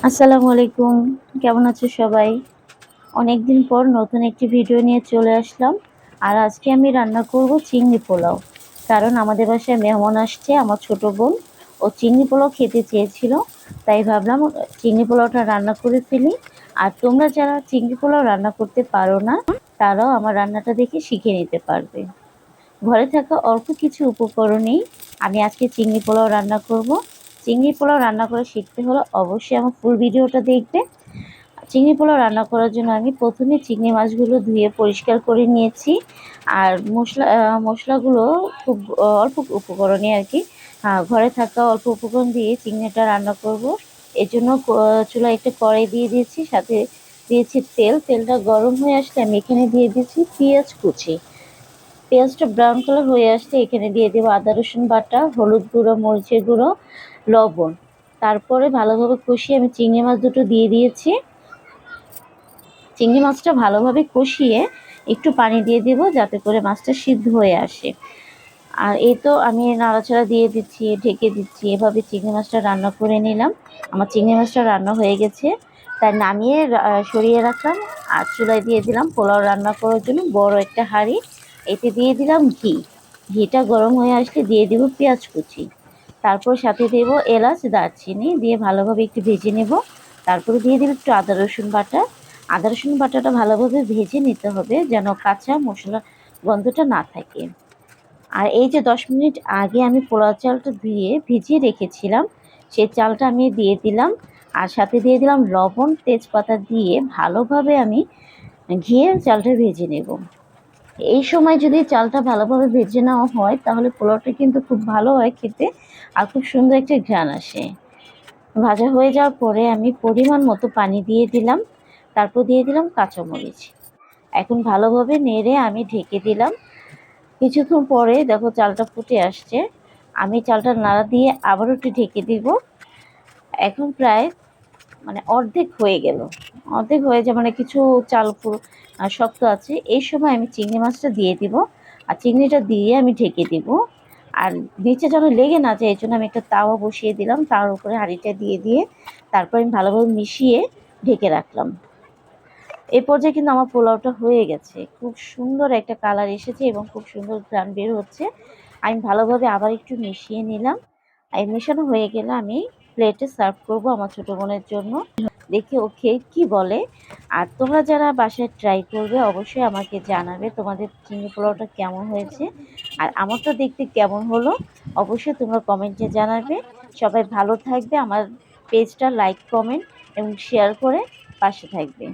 আসসালামু আলাইকুম। কেমন আছো সবাই? অনেকদিন পর নতুন একটি ভিডিও নিয়ে চলে আসলাম। আর আজকে আমি রান্না করব চিংড়ি পোলাও। কারণ আমাদের বাসায় মেহমান আসছে, আমার ছোট বোন। ও চিংড়ি পোলাও খেতে চেয়েছিল। তাই ভাবলাম চিংড়ি পোলাওটা রান্না করে ফেলি। আর তোমরা যারা চিংড়ি পোলাও রান্না করতে পারো না, তারাও আমার রান্নাটা দেখে শিখে নিতে পারবে। ঘরে থাকা অল্প কিছু উপকরণেই আমি আজকে চিংড়ি পোলাও রান্না করব। চিংড়ি পোলাও রান্না করে শিখতে হলে অবশ্যই আমার ফুল ভিডিওটা দেখবে। চিংড়ি পোলাও রান্না করার জন্য আমি প্রথমে চিংড়ি মাছগুলো ধুয়ে পরিষ্কার করে নিয়েছি। আর মশলাগুলো খুব অল্প উপকরণে আর কি, ঘরে থাকা অল্প উপকরণ দিয়ে চিংড়িটা রান্না করব। এর জন্য চুলায় একটা কড়াই দিয়ে দিয়েছি, সাথে দিয়েছি তেল। তেলটা গরম হয়ে আসলে আমি এখানে দিয়ে দিয়েছি পেঁয়াজ কুচি। পেঁয়াজটা ব্রাউন কালার হয়ে আসলে এখানে দিয়ে দেবো আদা রসুন বাটা, হলুদ গুঁড়ো, মরিচের গুঁড়ো, লবণ। তারপরে ভালোভাবে কষিয়ে আমি চিংড়ি মাছ দুটো দিয়ে দিয়েছি। চিংড়ি মাছটা ভালোভাবে কষিয়ে একটু পানি দিয়ে দেবো যাতে করে মাছটা সিদ্ধ হয়ে আসে। আর এই তো আমি নাড়াচাড়া দিয়ে দিচ্ছি, ঢেকে দিচ্ছি, এভাবে চিংড়ি মাছটা রান্না করে নিলাম। আমার চিংড়ি মাছটা রান্না হয়ে গেছে, তাই নামিয়ে সরিয়ে রাখলাম। আর চুলায় দিয়ে দিলাম পোলাও রান্না করার জন্য বড় একটা হাঁড়ি। এতে দিয়ে দিলাম ঘি। ঘিটা গরম হয়ে আসলে দিয়ে দেব পেঁয়াজ কুচি। তারপর সাথে দেব এলাচ, দারচিনি দিয়ে ভালোভাবে একটু ভেজে নেব। তারপরে দিয়ে দেব একটু আদা রসুন বাটা। আদা রসুন বাটাটা ভালোভাবে ভেজে নিতে হবে যেন কাঁচা মশলা গন্ধটা না থাকে। আর এই যে 10 মিনিট আগে আমি পোলাও চালটা ধুয়ে ভিজিয়ে রেখেছিলাম, সেই চালটা আমি দিয়ে দিলাম। আর সাথে দিয়ে দিলাম লবণ, তেজপাতা দিয়ে ভালোভাবে আমি ঘিয়ে চালটা ভেজে নেব। এই সময় যদি চালটা ভালোভাবে ভেজে নেওয়া হয় তাহলে পোলাওটা কিন্তু খুব ভালো হয় খেতে, আর খুব সুন্দর একটা ঘ্রাণ আসে। ভাজা হয়ে যাওয়ার পরে আমি পরিমাণ মতো পানি দিয়ে দিলাম। তারপর দিয়ে দিলাম কাঁচামরিচ। এখন ভালোভাবে নেড়ে আমি ঢেকে দিলাম। কিছুক্ষণ পরে দেখো চালটা ফুটে আসছে। আমি চালটা নাড়া দিয়ে আবারও একটু ঢেকে দিব। এখন প্রায় অর্ধেক হয়ে গেল। অর্ধেক হয়ে যায়, কিছু চাল শক্ত আছে। এই সময় আমি চিংড়ি মাছটা দিয়ে দিব। আর চিংড়িটা দিয়ে আমি ঢেকে দিব। আর নিচে যেন লেগে না যায় এই জন্য আমি একটা তাওয়া বসিয়ে দিলাম, তার উপরে হাঁড়িটা দিয়ে দিয়ে তারপর আমি ভালোভাবে মিশিয়ে ঢেকে রাখলাম। এই পর্যায়ে কিন্তু আমার পোলাওটা হয়ে গেছে, খুব সুন্দর একটা কালার এসেছে এবং খুব সুন্দর ঘ্রাণ বের হচ্ছে। আমি ভালোভাবে আবার একটু মিশিয়ে নিলাম। এই মেশানো হয়ে গেলে আমি প্লেটে সার্ভ করব আমার ছোটো বোনের জন্য। দেখি ও খেয়ে কী বলে। আর তোমরা যারা বাসায় ট্রাই করবে অবশ্যই আমাকে জানাবে তোমাদের চিংড়ি পোলাওটা কেমন হয়েছে, আর আমারটা দেখতে কেমন হলো অবশ্যই তোমরা কমেন্টে জানাবে। সবাই ভালো থাকবে, আমার পেজটা লাইক, কমেন্ট এবং শেয়ার করে পাশে থাকবে।